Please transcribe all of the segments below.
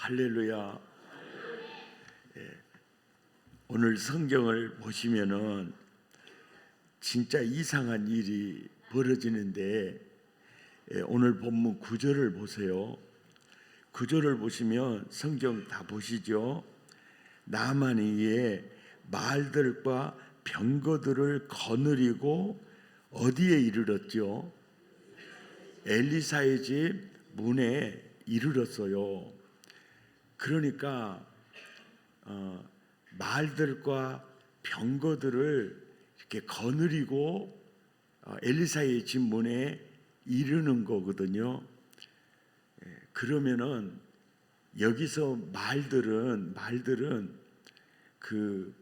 할렐루야. 오늘 성경을 보시면은 진짜 이상한 일이 벌어지는데, 오늘 본문 9절을 보세요. 9절을 보시면 성경 다 보시죠. 나만이 이에 말들과 병거들을 거느리고 어디에 이르렀죠? 엘리사의 집 문에 이르렀어요. 그러니까 말들과 병거들을 이렇게 거느리고 엘리사의 집 문에 이르는 거거든요. 그러면은 여기서 말들은 그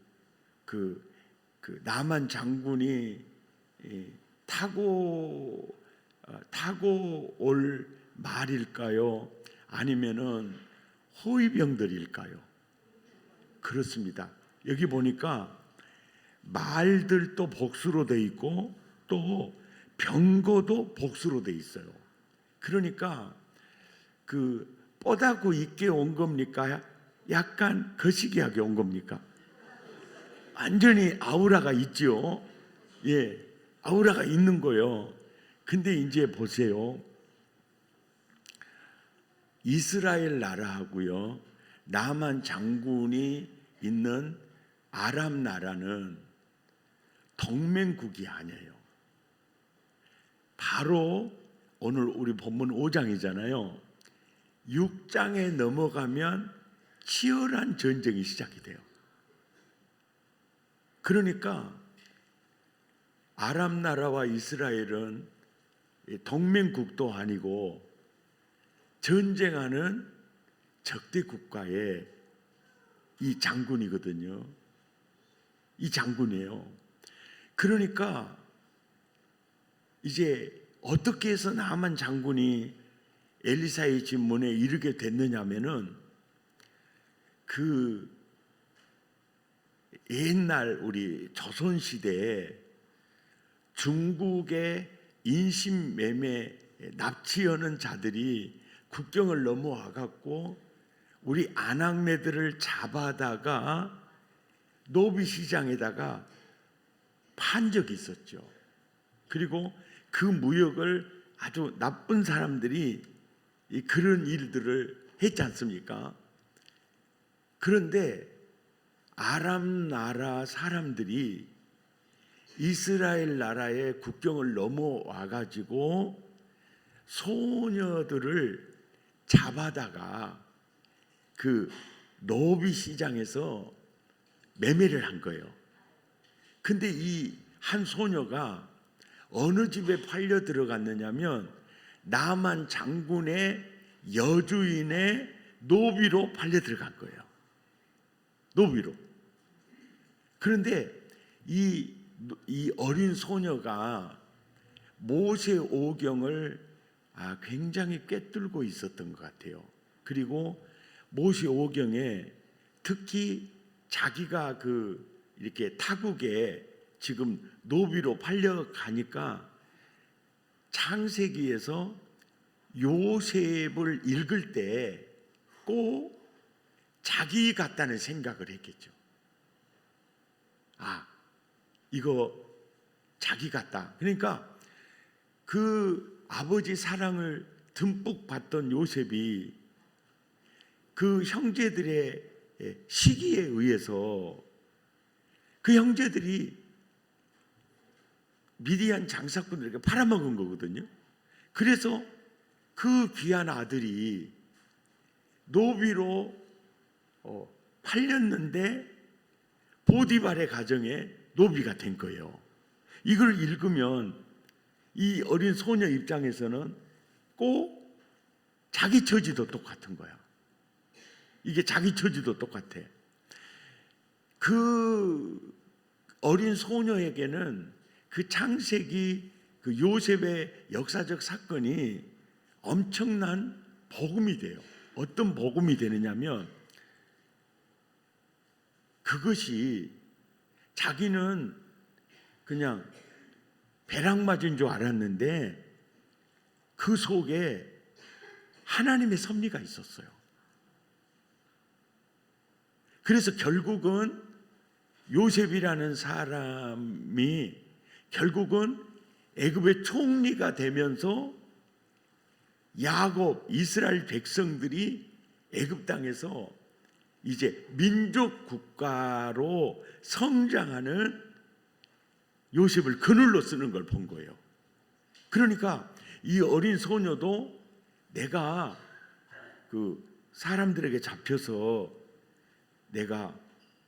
나만 장군이 타고 올 말일까요? 아니면은 호위병들일까요? 그렇습니다. 여기 보니까 말들도 복수로 돼 있고 또 병거도 복수로 돼 있어요. 그러니까 뽀다구 있게 온 겁니까? 약간 거시기하게 온 겁니까? 완전히 아우라가 있죠. 아우라가 있는 거예요. 근데 이제 보세요. 이스라엘 나라하고요, 나만 장군이 있는 아람 나라는 동맹국이 아니에요. 바로 오늘 우리 본문 5장이잖아요. 6장에 넘어가면 치열한 전쟁이 시작이 돼요. 그러니까 아람 나라와 이스라엘은 동맹국도 아니고 전쟁하는 적대 국가의 이 장군이거든요. 이 장군이에요. 그러니까 이제 어떻게 해서 나만 장군이 엘리사의 집 문에 이르게 됐느냐면은 옛날 우리 조선 시대에 중국의 인신매매 납치하는 자들이 국경을 넘어와 갖고 우리 아낙네들을 잡아다가 노비시장에다가 판 적이 있었죠. 그리고 그 무역을 아주 나쁜 사람들이 그런 일들을 했지 않습니까? 그런데 아람 나라 사람들이 이스라엘 나라의 국경을 넘어와 가지고 소녀들을 잡아다가 그 노비 시장에서 매매를 한 거예요. 근데 이 한 소녀가 어느 집에 팔려 들어갔느냐면 나만 장군의 여주인의 노비로 팔려 들어간 거예요. 노비로. 그런데 이 어린 소녀가 모세 오경을 굉장히 꿰뚫고 있었던 것 같아요. 그리고 모세 오경에 특히 자기가 이렇게 타국에 지금 노비로 팔려가니까 창세기에서 요셉을 읽을 때 꼭 자기 같다는 생각을 했겠죠. 이거 자기 같다. 그러니까 그 아버지 사랑을 듬뿍 받던 요셉이 그 형제들의 시기에 의해서 그 형제들이 미디안 장사꾼들에게 팔아먹은 거거든요. 그래서 그 귀한 아들이 노비로 팔렸는데 보디발의 가정에 노비가 된 거예요. 이걸 읽으면 이 어린 소녀 입장에서는 꼭 자기 처지도 똑같은 거야. 이게 자기 처지도 똑같아. 그 어린 소녀에게는 그 창세기 그 요셉의 역사적 사건이 엄청난 복음이 돼요. 어떤 복음이 되느냐면 그것이 자기는 그냥 벼락 맞은 줄 알았는데 그 속에 하나님의 섭리가 있었어요. 그래서 결국은 요셉이라는 사람이 결국은 애굽의 총리가 되면서 야곱, 이스라엘 백성들이 애굽 땅에서 이제 민족 국가로 성장하는 요셉을 그늘로 쓰는 걸 본 거예요. 그러니까 이 어린 소녀도 내가 그 사람들에게 잡혀서 내가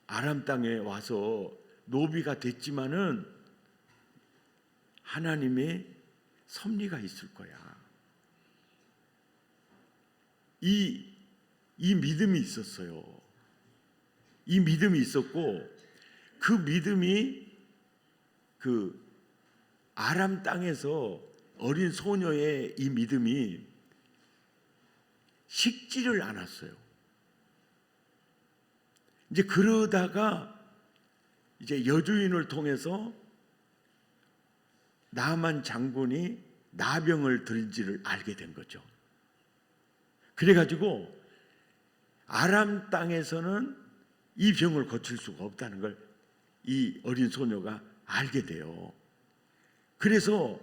아람 땅에 와서 노비가 됐지만은 하나님의 섭리가 있을 거야. 이 믿음이 있었어요. 이 믿음이 있었고, 그 믿음이 그 아람 땅에서 어린 소녀의 이 믿음이 식지를 않았어요. 이제 그러다가 이제 여주인을 통해서 나만 장군이 나병을 들지를 알게 된 거죠. 그래가지고 아람 땅에서는 이 병을 고칠 수가 없다는 걸 이 어린 소녀가 알게 돼요. 그래서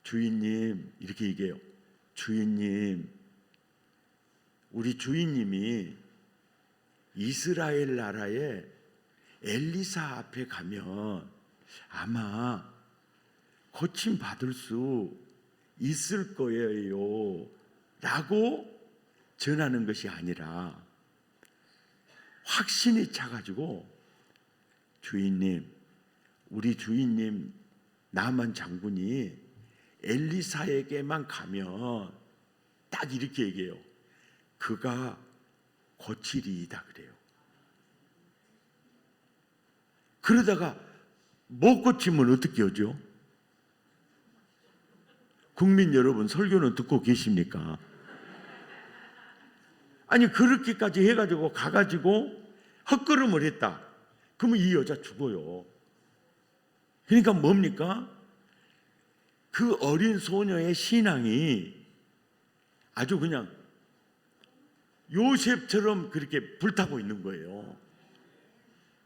주인님, 이렇게 얘기해요. 주인님, 우리 주인님이 이스라엘 나라에 엘리사 앞에 가면 아마 고침 받을 수 있을 거예요 라고 전하는 것이 아니라 확신이 차가지고, 주인님, 우리 주인님 나만 장군이 엘리사에게만 가면 딱 이렇게 얘기해요. 그가 고치리이다 그래요. 그러다가 못 고치면 어떻게 하죠? 국민 여러분, 설교는 듣고 계십니까? 아니 그렇게까지 해가지고 가가지고 헛걸음을 했다. 그러면 이 여자 죽어요. 그러니까 뭡니까? 그 어린 소녀의 신앙이 아주 그냥 요셉처럼 그렇게 불타고 있는 거예요.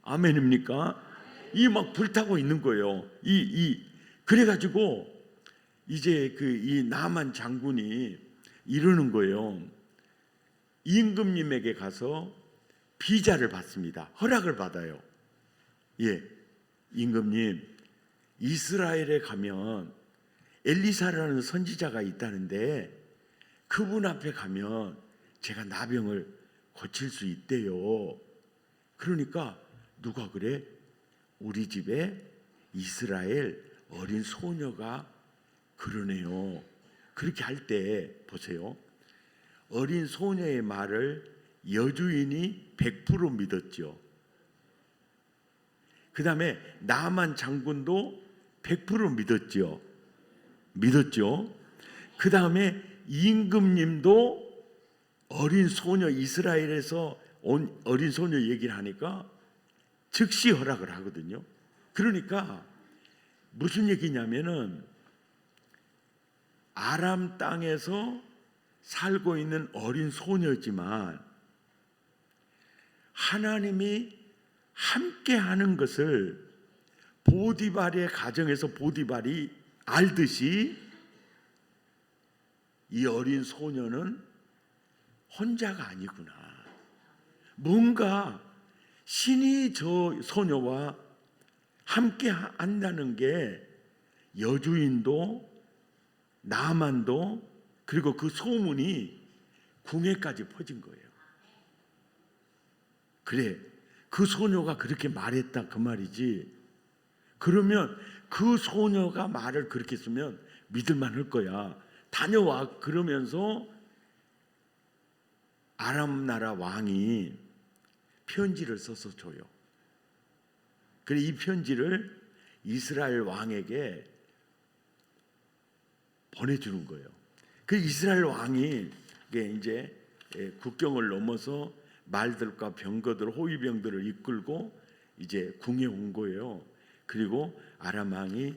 아멘입니까? 이 막 불타고 있는 거예요. 그래가지고 이제 그 이 나만 장군이 이러는 거예요. 임금님에게 가서 비자를 받습니다. 허락을 받아요. 예, 임금님, 이스라엘에 가면 엘리사라는 선지자가 있다는데 그분 앞에 가면 제가 나병을 고칠 수 있대요. 그러니까 누가 그래? 우리 집에 이스라엘 어린 소녀가 그러네요. 그렇게 할 때 보세요. 어린 소녀의 말을 여주인이 100% 믿었죠. 그 다음에 나만 장군도 100% 믿었죠. 그 다음에 임금님도 어린 소녀, 이스라엘에서 온 어린 소녀 얘기를 하니까 즉시 허락을 하거든요. 그러니까 무슨 얘기냐면은 아람 땅에서 살고 있는 어린 소녀지만 하나님이 함께 하는 것을 보디발의 가정에서 보디발이 알듯이 이 어린 소녀는 혼자가 아니구나. 뭔가 신이 저 소녀와 함께 한다는 게 여주인도 나만도 그리고 그 소문이 궁예까지 퍼진 거예요. 그래, 그 소녀가 그렇게 말했다 그 말이지. 그러면 그 소녀가 말을 그렇게 쓰면 믿을만 할 거야. 다녀와. 그러면서 아람 나라 왕이 편지를 써서 줘요. 그래, 이 편지를 이스라엘 왕에게 보내주는 거예요. 그 이스라엘 왕이 이제 국경을 넘어서 말들과 병거들, 호위병들을 이끌고 이제 궁에 온 거예요. 그리고 아람 왕이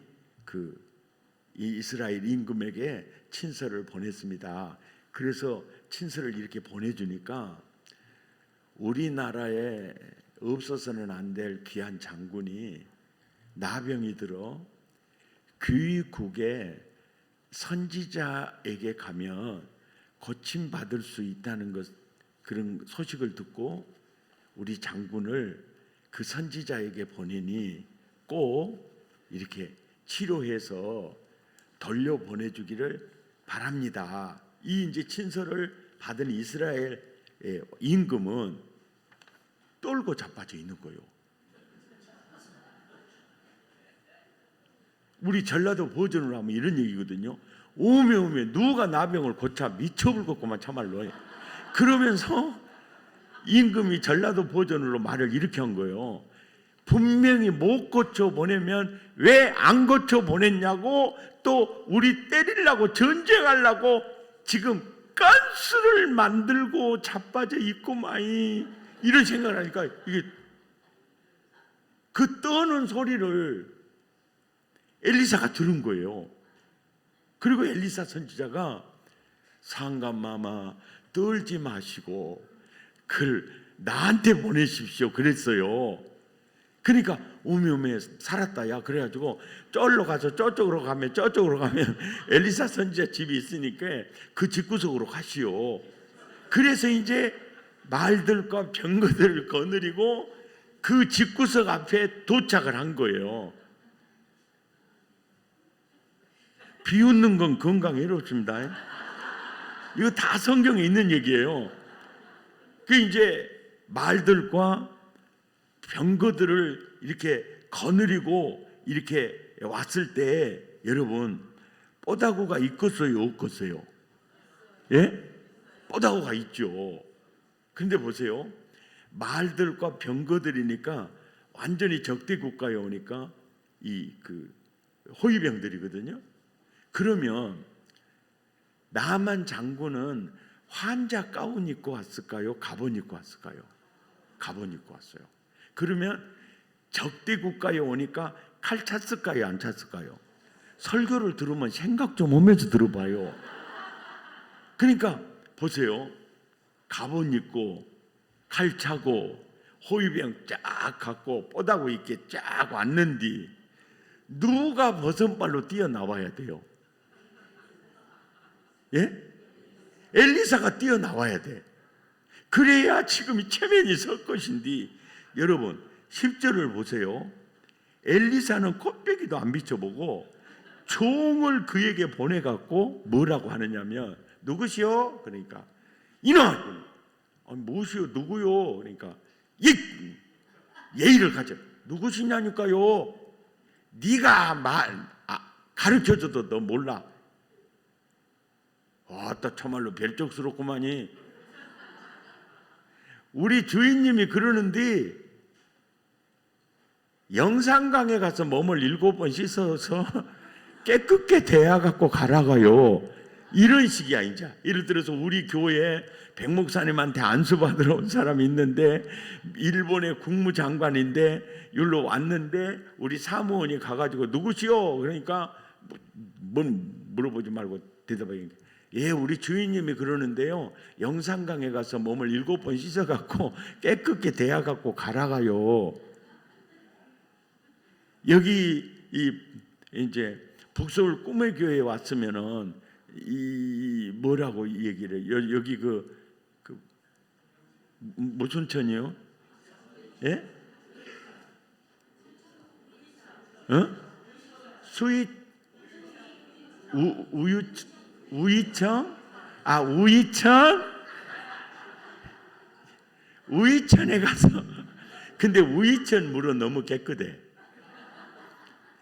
이 이스라엘 임금에게 친서를 보냈습니다. 그래서 친서를 이렇게 보내주니까 우리나라에 없어서는 안 될 귀한 장군이 나병이 들어 귀국에 선지자에게 가면 고침받을 수 있다는 것, 그런 소식을 듣고 우리 장군을 그 선지자에게 보내니 꼭 이렇게 치료해서 돌려보내주기를 바랍니다. 이 이제 친서를 받은 이스라엘 임금은 떨고 자빠져 있는 거예요. 우리 전라도 버전으로 하면 이런 얘기거든요. 오메 누가 나병을 고쳐 미쳐불겠구만 참말로. 그러면서 임금이 전라도 버전으로 말을 이렇게 한 거예요. 분명히 못 고쳐 보내면 왜 안 고쳐 보냈냐고, 또 우리 때리려고 전쟁하려고 지금 가스를 만들고 자빠져 있고마이, 이런 생각을 하니까 이게 그 떠는 소리를 엘리사가 들은 거예요. 그리고 엘리사 선지자가 상감마마 떨지 마시고 그를 나한테 보내십시오 그랬어요. 그러니까 오메 살았다 야 그래가지고 쩔로 가서 저쪽으로 가면 엘리사 선지자 집이 있으니까 그 집구석으로 가시오. 그래서 이제 말들과 병거들을 거느리고 그 집구석 앞에 도착을 한 거예요. 비웃는 건 건강에 이롭습니다. 이거 다 성경에 있는 얘기예요. 그 이제 말들과 병거들을 이렇게 거느리고 이렇게 왔을 때 여러분 뽀다구가 있겠어요 없겠어요? 예? 뽀다구가 있죠. 그런데 보세요. 말들과 병거들이니까 완전히 적대 국가에 오니까 이 그 호위병들이거든요. 그러면 나만 장군은 환자 가운 입고 왔을까요? 갑옷 입고 왔을까요? 갑옷 입고 왔어요. 그러면 적대 국가에 오니까 칼 찼을까요? 안 찼을까요? 설교를 들으면 생각 좀 하면서 들어봐요. 그러니까 보세요. 갑옷 입고 칼 차고 호위병 쫙 갖고 뽀다구 있게 쫙 왔는데 누가 버선발로 뛰어나와야 돼요? 예? 엘리사가 뛰어나와야 돼. 그래야 지금 이 체면이 설 것인데, 여러분 10절을 보세요. 엘리사는 콧배기도 안 비춰보고 종을 그에게 보내갖고 뭐라고 하느냐면 누구시오? 그러니까 이놈 무엇이요? 누구요? 그러니까 예의를 가져. 누구시냐니까요? 네가 가르쳐줘도 너 몰라. 아따 참말로 별적스럽구만이. 우리 주인님이 그러는데 영산강에 가서 몸을 7번 씻어서 깨끗게 대야갖고 가라가요. 이런 식이야. 이제 예를 들어서 우리 교회에 백목사님한테 안수받으러 온 사람이 있는데 일본의 국무장관인데 여기로 왔는데 우리 사무원이 가가지고 누구시오? 그러니까 뭔 물어보지 말고 대답하기. 예, 우리 주인님이 그러는데요. 영산강에 가서 몸을 7번 씻어갖고 깨끗게 대야갖고 가라가요. 여기 이제 북서울 꿈의 교회에 왔으면은 이 뭐라고 얘기를 해요? 여기 그 무슨 천이요? 예? 수위 우이청? 우이천에 가서 근데 우이천 물은 너무 깨끗해.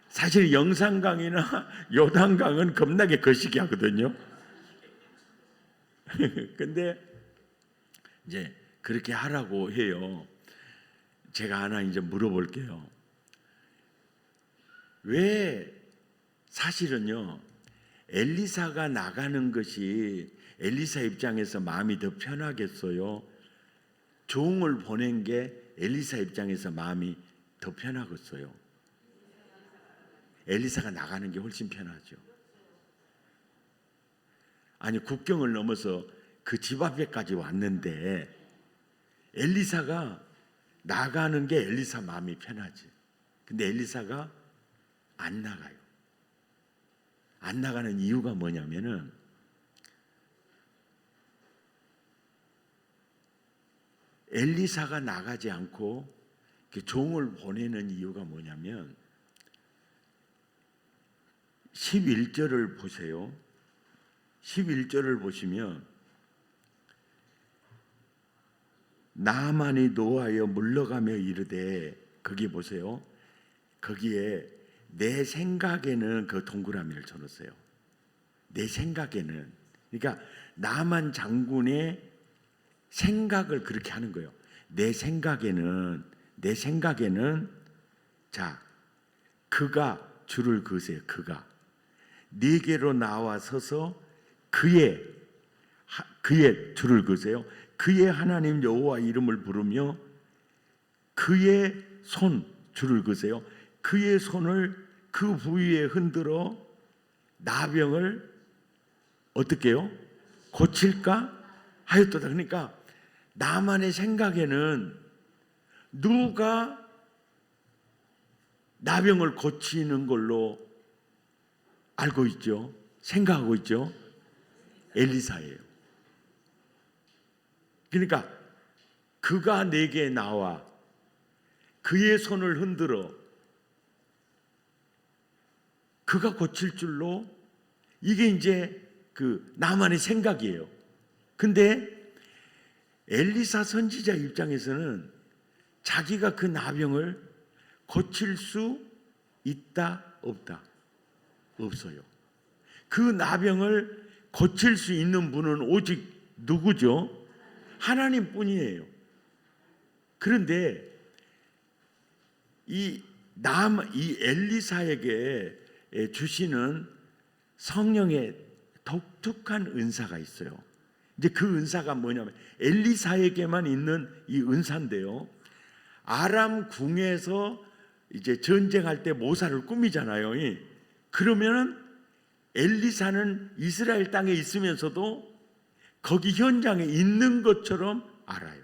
사실 영산강이나 요단강은 겁나게 거시기 하거든요. 근데 이제 그렇게 하라고 해요. 제가 하나 이제 물어볼게요. 왜 사실은요 엘리사가 나가는 것이 엘리사 입장에서 마음이 더 편하겠어요? 종을 보낸 게 엘리사 입장에서 마음이 더 편하겠어요? 엘리사가 나가는 게 훨씬 편하죠. 아니 국경을 넘어서 그 집 앞에까지 왔는데 엘리사가 나가는 게 엘리사 마음이 편하지. 근데 엘리사가 안 나가요. 안 나가는 이유가 뭐냐면은 엘리사가 나가지 않고 종을 보내는 이유가 뭐냐면 11절을 보세요. 11절을 보시면 나만이 노하여 물러가며 이르되, 거기 보세요. 거기에 내 생각에는 그 동그라미를 쳐놓으세요. 내 생각에는. 그러니까 나만 장군의 생각을 그렇게 하는 거예요. 내 생각에는 자, 그가 줄을 그으세요. 그가 네게로 나와 서서 그의 줄을 그으세요. 그의 하나님 여호와 이름을 부르며 그의 손 줄을 그으세요. 그의 손을 그 부위에 흔들어 나병을 어떻게 해요? 고칠까 하였도다. 그러니까 나만의 생각에는 누가 나병을 고치는 걸로 알고 있죠? 생각하고 있죠? 엘리사예요. 그러니까 그가 내게 나와 그의 손을 흔들어 그가 고칠 줄로, 이게 이제 그 나만의 생각이에요. 근데 엘리사 선지자 입장에서는 자기가 그 나병을 고칠 수 있다 없다? 없어요. 그 나병을 고칠 수 있는 분은 오직 누구죠? 하나님뿐이에요. 그런데 이 엘리사에게 주시는 성령의 독특한 은사가 있어요. 이제 그 은사가 뭐냐면 엘리사에게만 있는 이 은사인데요. 아람 궁에서 이제 전쟁할 때 모사를 꾸미잖아요. 그러면은 엘리사는 이스라엘 땅에 있으면서도 거기 현장에 있는 것처럼 알아요.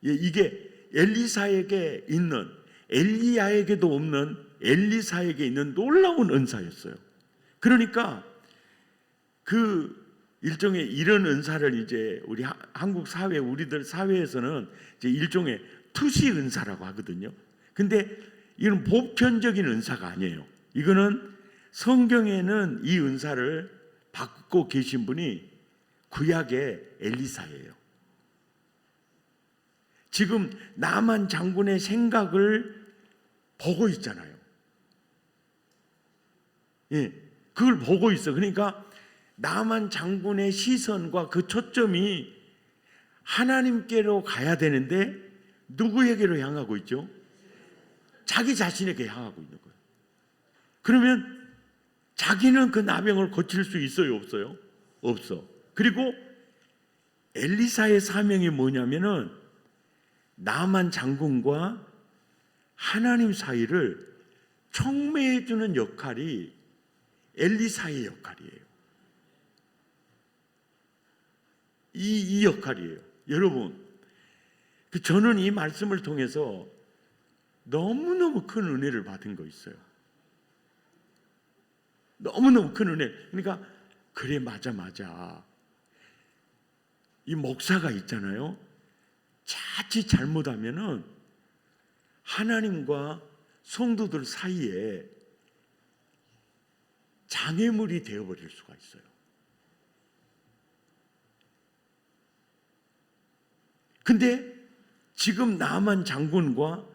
이게 엘리사에게 있는, 엘리야에게도 없는, 엘리사에게 있는 놀라운 은사였어요. 그러니까 그 일종의 이런 은사를 이제 우리 한국 사회, 우리들 사회에서는 이제 일종의 투시 은사라고 하거든요. 근데 이건 보편적인 은사가 아니에요. 이거는 성경에는 이 은사를 받고 계신 분이 구약의 엘리사예요. 지금 나만 장군의 생각을 보고 있잖아요. 그걸 보고 있어. 그러니까 나만 장군의 시선과 그 초점이 하나님께로 가야 되는데 누구에게로 향하고 있죠? 자기 자신에게 향하고 있는 거예요. 그러면 자기는 그 나병을 고칠 수 있어요, 없어요? 없어. 그리고 엘리사의 사명이 뭐냐면은 나만 장군과 하나님 사이를 촉매해 주는 역할이 엘리사의 역할이에요. 이 역할이에요. 여러분, 저는 이 말씀을 통해서 너무너무 큰 은혜를 받은 거 있어요. 너무너무 큰 은혜. 그러니까 그래, 맞아. 이 목사가 있잖아요. 자칫 잘못하면은 하나님과 성도들 사이에 장애물이 되어버릴 수가 있어요. 근데 지금 나만 장군과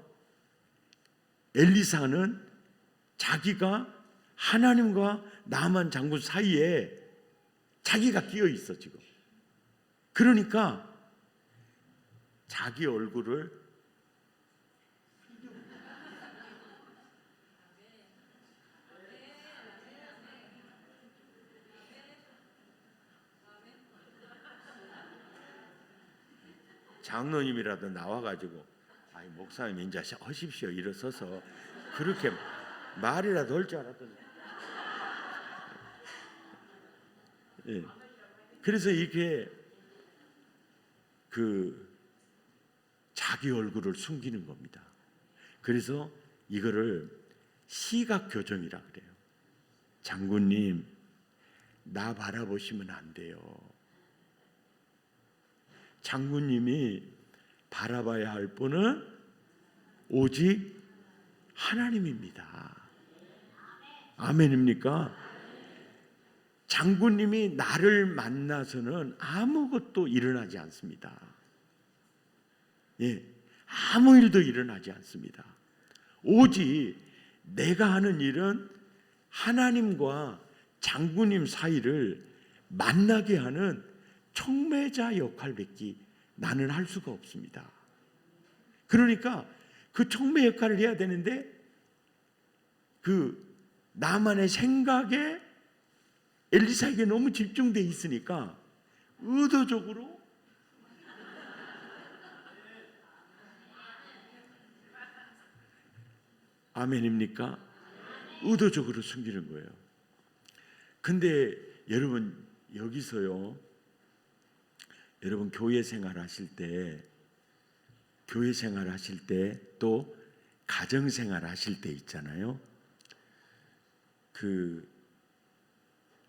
엘리사는 자기가 하나님과 나만 장군 사이에 자기가 끼어 있어 지금. 그러니까 자기 얼굴을 장로님이라도 나와가지고 아이 목사님 이제 하십시오 일어서서 그렇게 말이라도 할 줄 알았더니 그래서 이게 그 자기 얼굴을 숨기는 겁니다. 그래서 이거를 시각 교정이라 그래요. 장군님, 나 바라보시면 안 돼요. 장군님이 바라봐야 할 분은 오직 하나님입니다. 아멘입니까? 장군님이 나를 만나서는 아무것도 일어나지 않습니다. 예, 아무 일도 일어나지 않습니다. 오직 내가 하는 일은 하나님과 장군님 사이를 만나게 하는 촉매자 역할밖에 나는 할 수가 없습니다. 그러니까 그 촉매 역할을 해야 되는데 그 나만의 생각에 엘리사에게 너무 집중돼 있으니까 의도적으로 아멘입니까? 의도적으로 숨기는 거예요. 근데 여러분 여기서요, 여러분 교회 생활 하실 때 또 가정 생활 하실 때 있잖아요. 그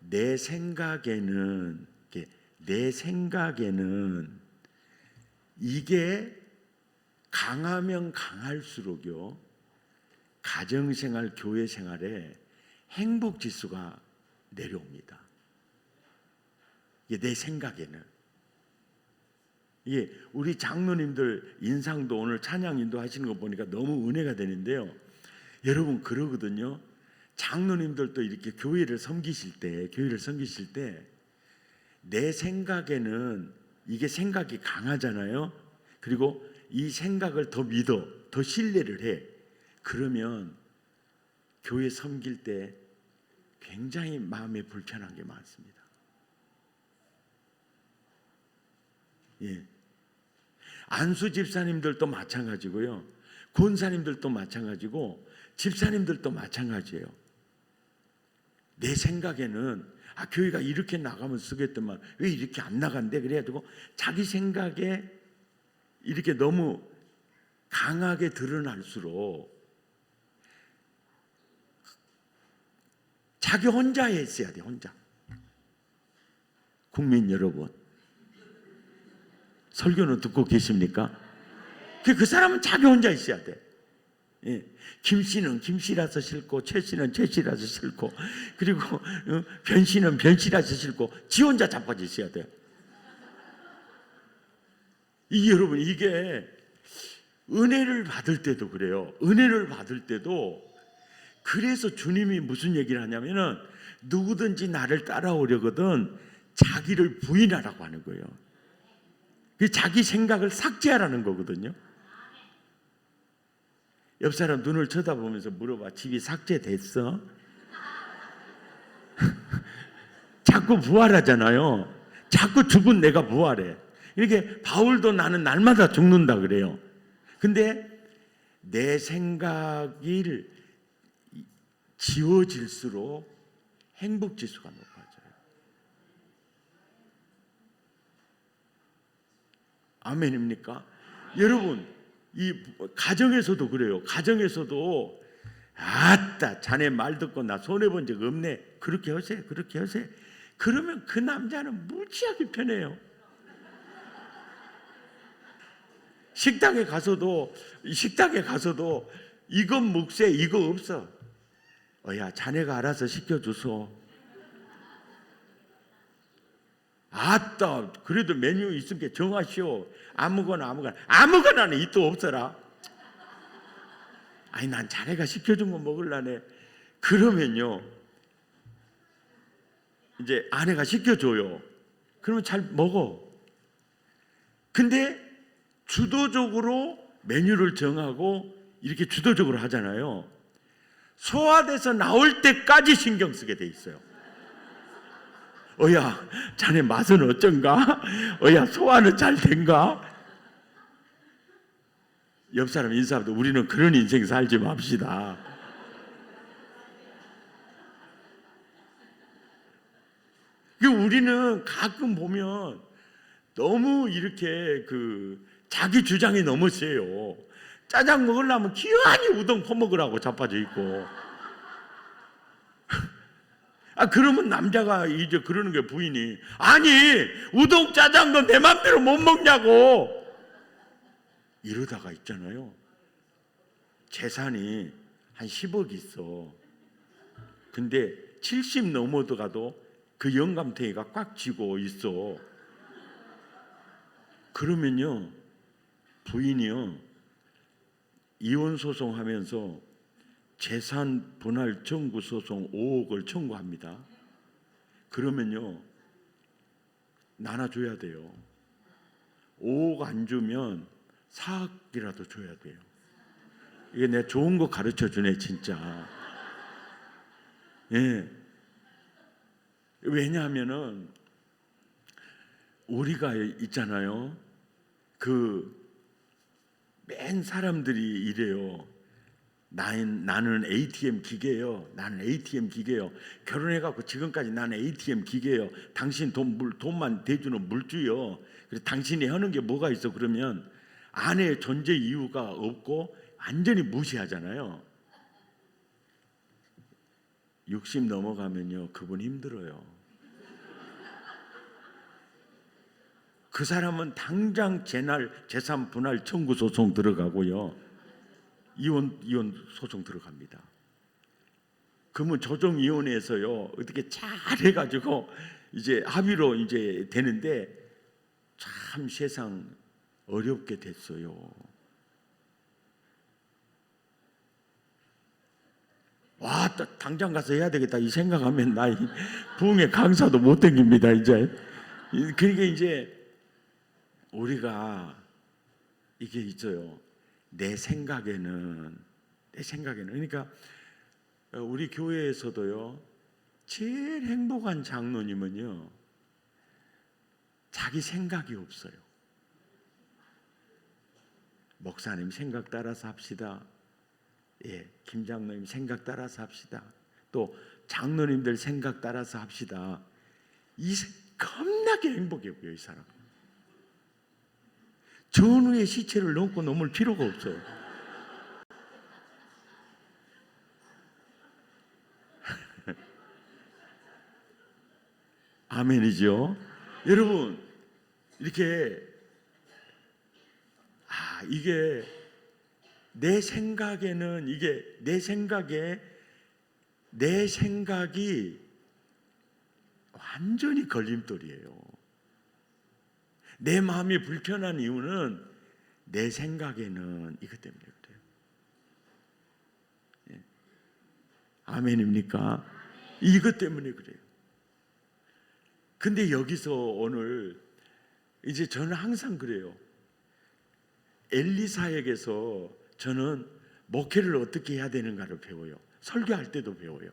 내 생각에는 이게 강하면 강할수록요, 가정 생활, 교회 생활에 행복 지수가 내려옵니다. 이게 내 생각에는. 이게 우리 장로님들 인상도 오늘 찬양 인도하시는 거 보니까 너무 은혜가 되는데요. 여러분 그러거든요. 장로님들도 이렇게 교회를 섬기실 때 내 생각에는 이게 생각이 강하잖아요. 그리고 이 생각을 더 믿어, 더 신뢰를 해. 그러면 교회 섬길 때 굉장히 마음에 불편한 게 많습니다. 예. 안수 집사님들도 마찬가지고요. 권사님들도 마찬가지고 집사님들도 마찬가지예요. 내 생각에는 교회가 이렇게 나가면 쓰겠더만 왜 이렇게 안 나간대? 그래가지고 자기 생각에 이렇게 너무 강하게 드러날수록 자기 혼자 했어야 돼. 혼자. 국민 여러분, 설교는 듣고 계십니까? 그 사람은 자기 혼자 있어야 돼. 예. 김 씨는 김 씨라서 싫고, 최 씨는 최 씨라서 싫고, 그리고 변 씨는 변 씨라서 싫고, 지 혼자 자빠져 있어야 돼. 여러분 이게 은혜를 받을 때도 그래요. 은혜를 받을 때도 그래서 주님이 무슨 얘기를 하냐면은 누구든지 나를 따라오려거든 자기를 부인하라고 하는 거예요. 자기 생각을 삭제하라는 거거든요. 옆 사람 눈을 쳐다보면서 물어봐. 집이 삭제됐어? 자꾸 부활하잖아요. 자꾸 죽은 내가 부활해. 이렇게 바울도 나는 날마다 죽는다 그래요. 근데 내 생각이 지워질수록 행복지수가 높아져요. 아멘입니까? 여러분 이 가정에서도 그래요. 가정에서도 아따 자네 말 듣고 나 손해본 적 없네. 그렇게 하세요. 그렇게 하세요. 그러면 그 남자는 무지하게 편해요. 식당에 가서도 이건 묵세 이거 없어. 야 자네가 알아서 시켜줘서. 아따 그래도 메뉴 있으니까 정하시오. 아무거나는 이 또 없어라. 아니 난 자네가 시켜준 거 먹을라네. 그러면요 이제 아내가 시켜줘요. 그러면 잘 먹어. 근데 주도적으로 메뉴를 정하고 이렇게 주도적으로 하잖아요. 소화돼서 나올 때까지 신경 쓰게 돼 있어요. 야 자네 맛은 어쩐가? 야 소화는 잘 된가? 옆 사람 인사하면 우리는 그런 인생 살지 맙시다. 우리는 가끔 보면 너무 이렇게 자기 주장이 너무 세요. 짜장 먹으려면 기어이 우동 퍼먹으라고 자빠져 있고. 그러면 남자가 이제 그러는 게 부인이, 아니 우동 짜장 너 내 맘대로 못 먹냐고 이러다가 있잖아요. 재산이 한 10억 있어. 근데 70 넘어가도 그 영감탱이가 꽉 쥐고 있어. 그러면요, 부인이요 이혼 소송하면서 재산 분할 청구 소송 5억을 청구합니다. 그러면요 나눠줘야 돼요. 5억 안 주면 4억이라도 줘야 돼요. 이게 내가 좋은 거 가르쳐 주네 진짜. 예. 왜냐하면은 우리가 있잖아요. 맨 사람들이 이래요. 나는 ATM 기계예요. 나는 ATM 기계예요. 결혼해갖고 지금까지 나는 ATM 기계예요. 당신 돈만 대주는 물주요. 그래서 당신이 하는 게 뭐가 있어? 그러면 아내의 존재 이유가 없고 완전히 무시하잖아요. 60 넘어가면요 그분 힘들어요. 그 사람은 당장 재산 분할 청구 소송 들어가고요. 이혼 소송 들어갑니다. 그러면 조정위원회에서요 어떻게 잘 해가지고 이제 합의로 이제 되는데 참 세상 어렵게 됐어요. 와, 당장 가서 해야 되겠다 이 생각하면 나 부흥회 강사도 못 댕깁니다 이제. 그러니까 이제 우리가 이게 있어요. 내 생각에는 그러니까 우리 교회에서도요 제일 행복한 장로님은요 자기 생각이 없어요. 목사님 생각 따라서 합시다. 예, 김 장로님 생각 따라서 합시다. 또 장로님들 생각 따라서 합시다. 겁나게 행복해 보여요 이 사람. 전우의 시체를 넘고 넘을 필요가 없어요. 아멘이죠. 여러분 이렇게 이게 내 생각에는 이게 내 생각이 완전히 걸림돌이에요. 내 마음이 불편한 이유는 내 생각에는 이것 때문에 그래요. 예. 아멘입니까? 이것 때문에 그래요. 근데 여기서 오늘 이제 저는 항상 그래요. 엘리사에게서 저는 목회를 어떻게 해야 되는가를 배워요. 설교할 때도 배워요.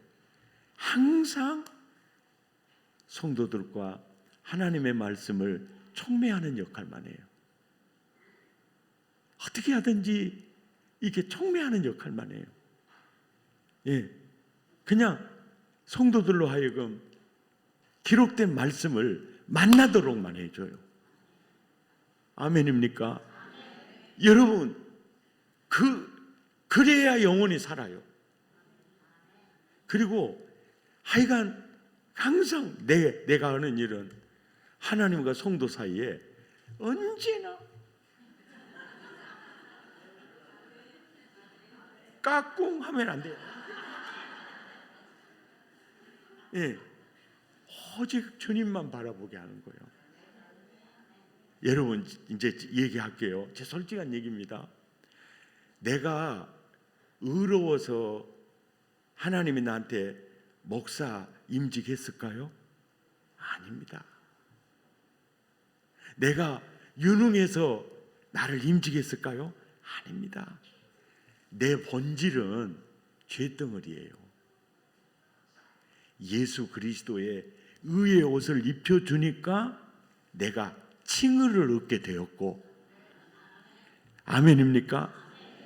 항상 성도들과 하나님의 말씀을 촉매하는 역할만 해요. 어떻게 하든지 이렇게 촉매하는 역할만 해요. 예, 그냥 성도들로 하여금 기록된 말씀을 만나도록만 해줘요. 아멘입니까? 여러분, 그래야 영혼이 살아요. 그리고 하여간 항상 내가 하는 일은 하나님과 성도 사이에 언제나 까꿍 하면 안 돼요. 예, 오직 주님만 바라보게 하는 거예요. 여러분 이제 얘기할게요. 제 솔직한 얘기입니다. 내가 의로워서 하나님이 나한테 목사 임직했을까요? 아닙니다. 내가 유능해서 나를 임직했을까요? 아닙니다. 내 본질은 죄덩어리예요. 예수 그리스도의 의의 옷을 입혀주니까 내가 칭의를 얻게 되었고, 아멘입니까?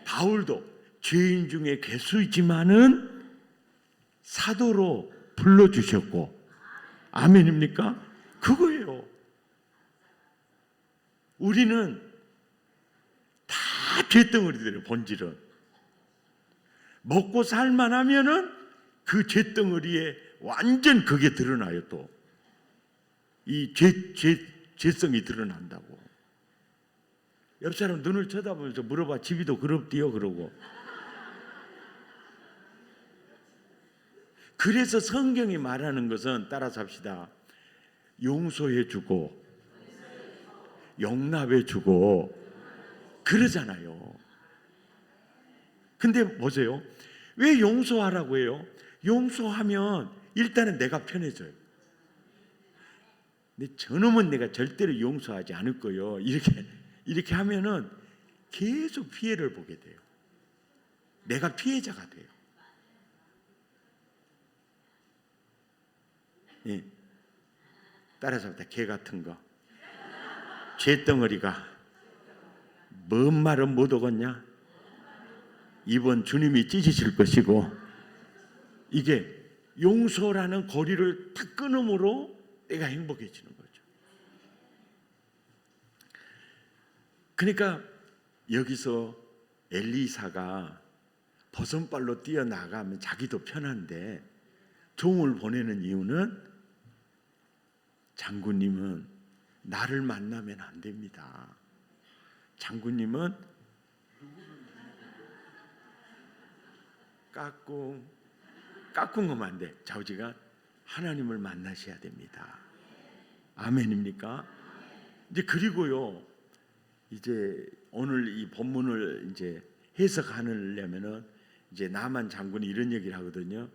바울도 죄인 중에 괴수이지만은 사도로 불러주셨고, 아멘입니까? 그거예요. 우리는 다 죄덩어리들의 본질은 먹고 살만 하면은 그 죄덩어리에 완전 그게 드러나요. 또 이 죄성이 드러난다고. 옆 사람 눈을 쳐다보면서 물어봐. 집이도 그럽디요? 그러고. 그래서 성경이 말하는 것은 따라서 합시다. 용서해주고 용납해주고 그러잖아요. 근데 보세요. 왜 용서하라고 해요? 용서하면 일단은 내가 편해져요. 근데 저놈은 내가 절대로 용서하지 않을 거예요. 이렇게 하면은 계속 피해를 보게 돼요. 내가 피해자가 돼요. 예. 따라서 합니다. 개 같은 거. 죄덩어리가 뭔 말은 못 오겠냐? 이번 주님이 찢으실 것이고, 이게 용서라는 고리를 탁 끊음으로 내가 행복해지는 거죠. 그러니까 여기서 엘리사가 버선발로 뛰어나가면 자기도 편한데 종을 보내는 이유는 장군님은 나를 만나면 안 됩니다. 장군님은 까꿍하면 안 돼. 좌우지가 하나님을 만나셔야 됩니다. 아멘입니까? 이제 그리고요. 이제 오늘 이 본문을 이제 해석하려면은 이제 나만 장군이 이런 얘기를 하거든요.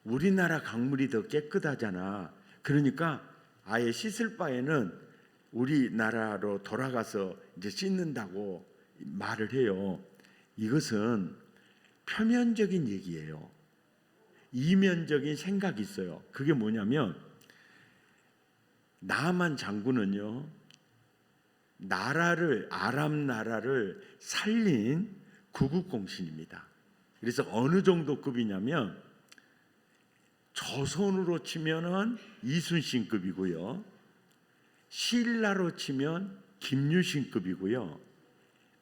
우리나라 강물이 더 깨끗하잖아. 그러니까 아예 씻을 바에는 우리나라로 돌아가서 이제 씻는다고 말을 해요. 이것은 표면적인 얘기예요. 이면적인 생각이 있어요. 그게 뭐냐면 나만 장군은요, 아람 나라를 살린 구국공신입니다. 그래서 어느 정도 급이냐면 조선으로 치면은 이순신급이고요, 신라로 치면 김유신급이고요,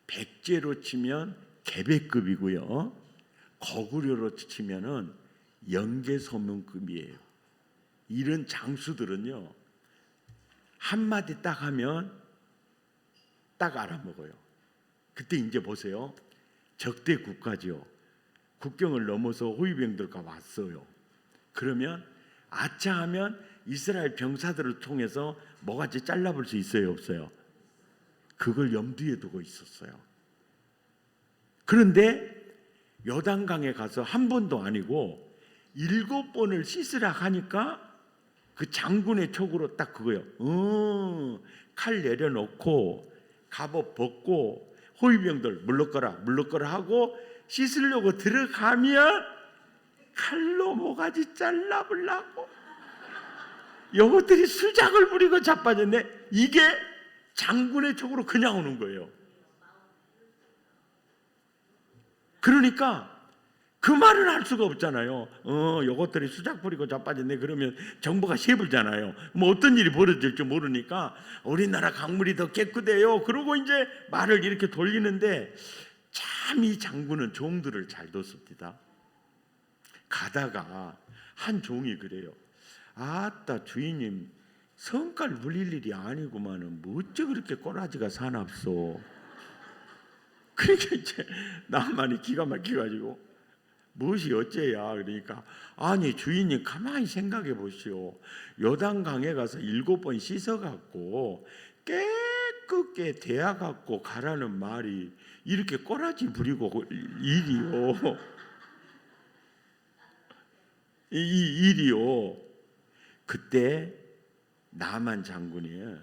백제로 치면 개백급이고요, 거구려로 치면은 영계소문급이에요. 이런 장수들은요, 한마디 딱 하면 딱 알아먹어요. 그때 이제 보세요. 적대 국가죠. 국경을 넘어서 호위병들과 왔어요. 그러면 아차 하면 이스라엘 병사들을 통해서 뭐가지 잘라볼 수 있어요, 없어요? 그걸 염두에 두고 있었어요. 그런데 요단강에 가서 한 번도 아니고 7번을 씻으라 하니까 그 장군의 촉으로 딱 그거요. 칼 내려놓고 갑옷 벗고 호위병들 물러거라 하고 씻으려고 들어가면 칼로 모가지 잘라보려고 이것들이 수작을 부리고 자빠졌네. 이게 장군의 촉으로 그냥 오는 거예요. 그러니까 그 말을 할 수가 없잖아요. 요것들이 수작 부리고 자빠졌네. 그러면 정부가 시해불잖아요. 뭐 어떤 일이 벌어질지 모르니까 우리나라 강물이 더 깨끗해요. 그러고 이제 말을 이렇게 돌리는데 참 이 장군은 종들을 잘 뒀습니다. 가다가 한 종이 그래요. 아따 주인님, 성깔 물릴 일이 아니구만은 뭐 어째 그렇게 꼬라지가 사납소. 그러니까 이제 나만이 기가 막혀가지고 무엇이 어째야? 그러니까 아니 주인님 가만히 생각해 보시오. 요단강에 가서 7번 씻어갖고 깨끗게 대야갖고 가라는 말이 이렇게 꼬라지 부리고 일이요. 이 일이요. 그때 나만 장군이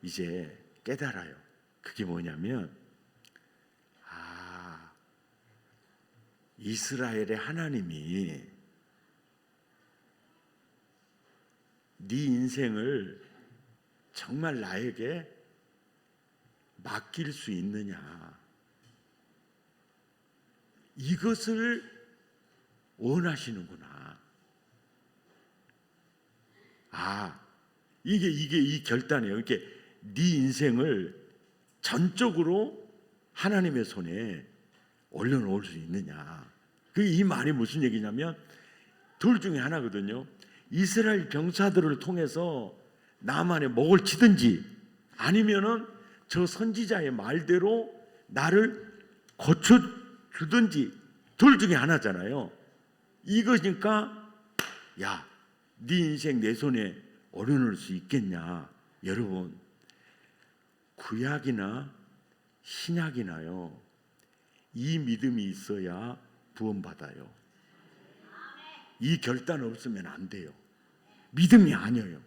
이제 깨달아요. 그게 뭐냐면 이스라엘의 하나님이 네 인생을 정말 나에게 맡길 수 있느냐, 이것을 원하시는구나. 이게 이 결단이에요. 이렇게 네 인생을 전적으로 하나님의 손에 올려놓을 수 있느냐. 이 말이 무슨 얘기냐면 둘 중에 하나거든요. 이스라엘 병사들을 통해서 나만의 목을 치든지 아니면은 저 선지자의 말대로 나를 고쳐주든지 둘 중에 하나잖아요. 이거니까 야, 네 인생 내 손에 올려놓을 수 있겠냐. 여러분, 구약이나 신약이나요, 이 믿음이 있어야 구원받아요. 이 결단 없으면 안 돼요. 믿음이 아니에요.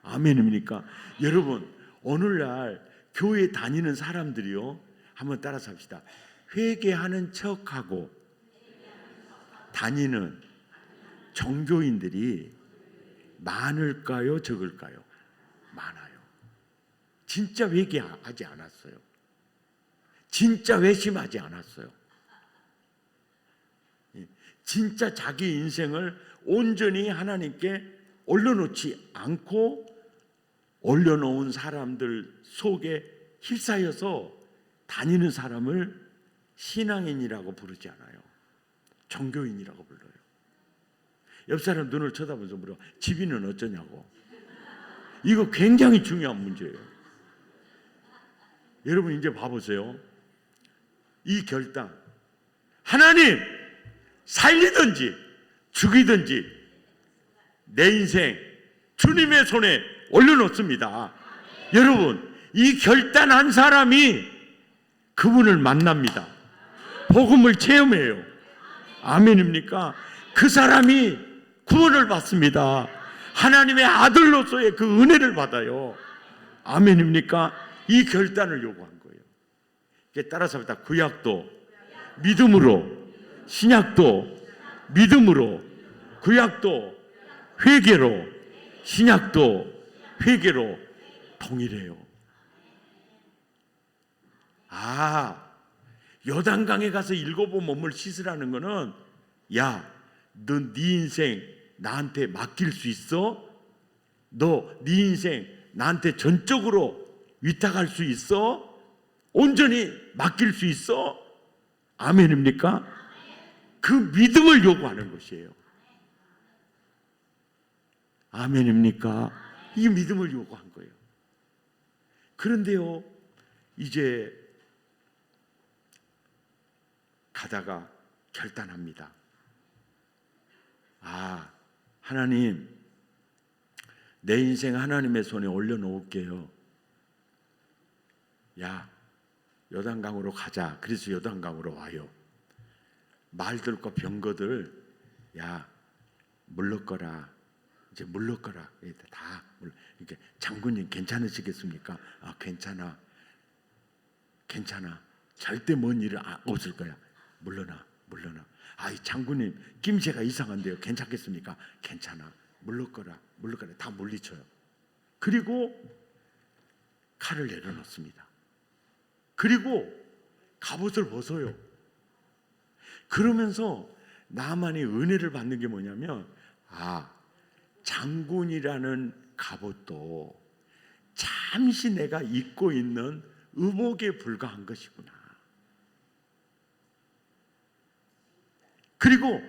아멘입니까? 여러분, 오늘날 교회 다니는 사람들이요, 한번 따라서 합시다. 회개하는 척하고 다니는 종교인들이 많을까요? 적을까요? 많아요. 진짜 회개하지 않았어요. 진짜 회심하지 않았어요. 진짜 자기 인생을 온전히 하나님께 올려놓지 않고 올려놓은 사람들 속에 휩싸여서 다니는 사람을 신앙인이라고 부르지 않아요. 종교인이라고 불러요. 옆 사람 눈을 쳐다보면서 물어, 집이는 어쩌냐고. 이거 굉장히 중요한 문제예요. 여러분 이제 봐보세요. 이 결단, 하나님 살리든지 죽이든지 내 인생 주님의 손에 올려놓습니다. 여러분, 이 결단한 사람이 그분을 만납니다. 복음을 체험해요. 아멘입니까? 그 사람이 구원을 받습니다. 하나님의 아들로서의 그 은혜를 받아요. 아멘입니까? 이 결단을 요구한 거예요. 따라서 합니다. 구약도 믿음으로, 신약도 믿음으로, 구약도 회개로, 신약도 회개로 동일해요. 요단강에 가서 7번 몸을 씻으라는 거는, 야, 너 네 인생 나한테 맡길 수 있어? 너 네 인생 나한테 전적으로 위탁할 수 있어? 온전히 맡길 수 있어? 아멘입니까? 그 믿음을 요구하는 것이에요. 아멘입니까? 이 믿음을 요구한 거예요. 그런데요, 이제 가다가 결단합니다. 하나님, 내 인생 하나님의 손에 올려놓을게요. 야, 요단강으로 가자. 그래서 요단강으로 와요. 말들과 병거들, 야, 물러거라. 이제 물러거라. 다 이렇게, 장군님 괜찮으시겠습니까? 괜찮아. 절대 먼 일은 없을 거야. 물러나. 이 장군님 낌새가 이상한데요. 괜찮겠습니까? 괜찮아. 물러거라. 다 물리쳐요. 그리고 칼을 내려놓습니다. 그리고 갑옷을 벗어요. 그러면서 나만의 은혜를 받는 게 뭐냐면, 장군이라는 갑옷도 잠시 내가 입고 있는 의복에 불과한 것이구나. 그리고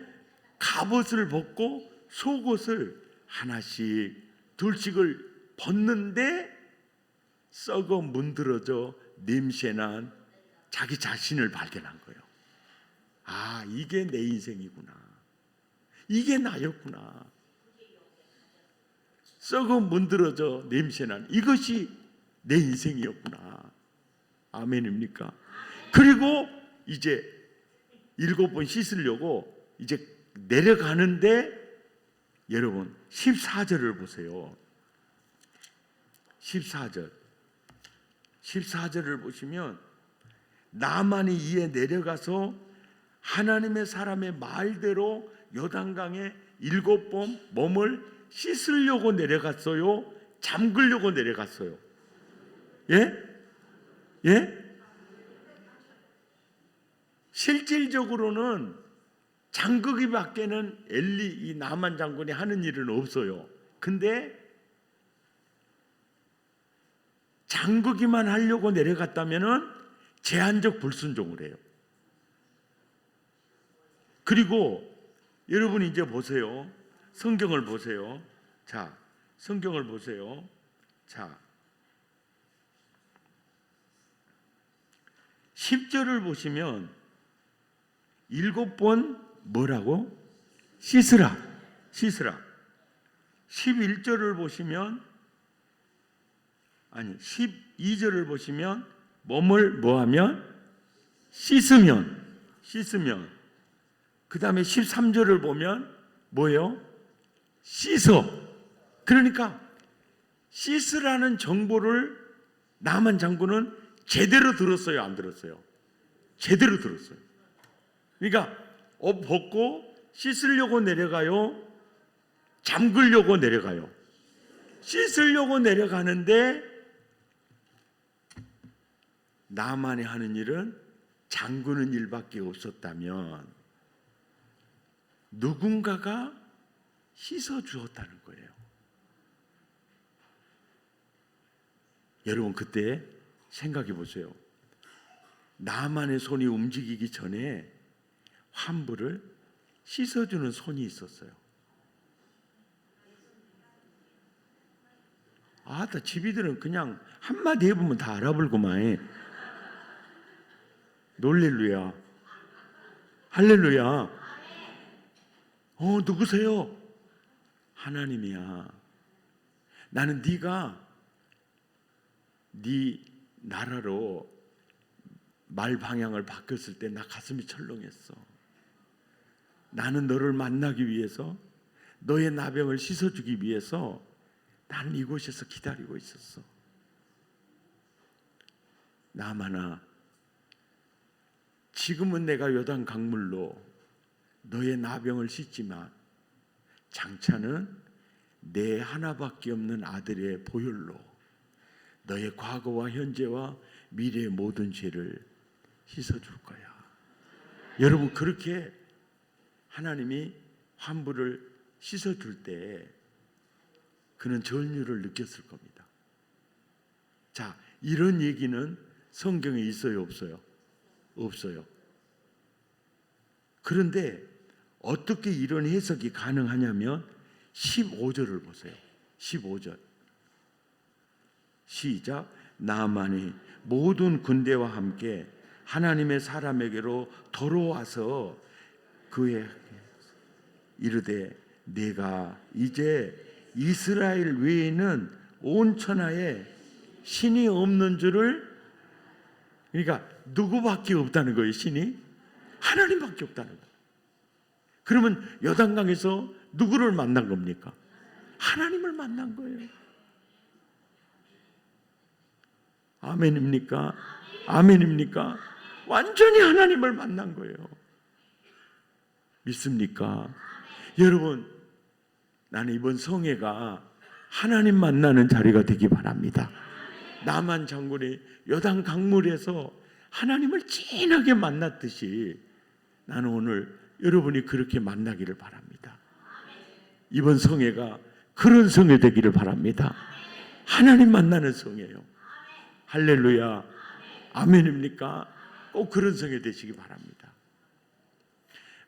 갑옷을 벗고 속옷을 하나씩 둘씩을 벗는데 썩어 문드러져 냄새난 자기 자신을 발견한 거예요. 이게 내 인생이구나. 이게 나였구나. 썩어 문드러져 냄새난 이것이 내 인생이었구나. 아멘입니까? 그리고 이제 7번 씻으려고 이제 내려가는데, 여러분 14절을 보세요. 14절을 보시면, 나만이 이에 내려가서 하나님의 사람의 말대로 요단강에 7번 몸을 씻으려고 내려갔어요? 잠그려고 내려갔어요? 예? 실질적으로는 잠그기 밖에는 이 나만 장군이 하는 일은 없어요. 근데 잠그기만 하려고 내려갔다면은 제한적 불순종을 해요. 그리고 여러분 이제 보세요. 성경을 보세요. 자, 성경을 보세요. 자, 10절을 보시면 7번 뭐라고? 씻으라. 씻으라. 11절을 보시면, 아니 12절을 보시면 몸을 뭐하면? 씻으면. 그 다음에 13절을 보면 뭐예요? 씻어. 그러니까 씻으라는 정보를 나만 장군은 제대로 들었어요, 안 들었어요? 제대로 들었어요. 그러니까 옷 벗고 씻으려고 내려가요? 잠그려고 내려가요? 씻으려고 내려가는데 나만이 하는 일은 잠그는 일밖에 없었다면 누군가가 씻어 주었다는 거예요. 여러분 그때 생각해 보세요. 나만의 손이 움직이기 전에 환부를 씻어주는 손이 있었어요. 다 집이들은 그냥 한마디 해보면 다 알아볼구만. 놀렐루야. 할렐루야. 누구세요? 하나님이야. 나는 네가 네 나라로 말 방향을 바뀌었을 때 나 가슴이 철렁했어. 나는 너를 만나기 위해서, 너의 나병을 씻어주기 위해서 나는 이곳에서 기다리고 있었어. 나마나 지금은 내가 요단 강물로 너의 나병을 씻지만 장차는 내 하나밖에 없는 아들의 보혈로 너의 과거와 현재와 미래의 모든 죄를 씻어줄 거야. 여러분 그렇게 하나님이 환부를 씻어줄 때 그는 전율을 느꼈을 겁니다. 자, 이런 얘기는 성경에 있어요, 없어요? 없어요. 그런데 어떻게 이런 해석이 가능하냐면 15절을 보세요. 15절 시작. 나만이 모든 군대와 함께 하나님의 사람에게로 돌아와서 그의 이르되 내가 이제 이스라엘 외에는 온 천하에 신이 없는 줄을, 그러니까 누구밖에 없다는 거예요. 신이 하나님밖에 없다는 거예요. 그러면 요단강에서 누구를 만난 겁니까? 하나님을 만난 거예요. 아멘입니까? 아멘입니까? 완전히 하나님을 만난 거예요. 믿습니까? 여러분, 나는 이번 성회가 하나님 만나는 자리가 되기 바랍니다. 나만 장군이 요단 강물에서 하나님을 진하게 만났듯이 나는 오늘 여러분이 그렇게 만나기를 바랍니다. 이번 성회가 그런 성회 되기를 바랍니다. 하나님 만나는 성회예요. 할렐루야. 아멘입니까? 꼭 그런 성회 되시기 바랍니다.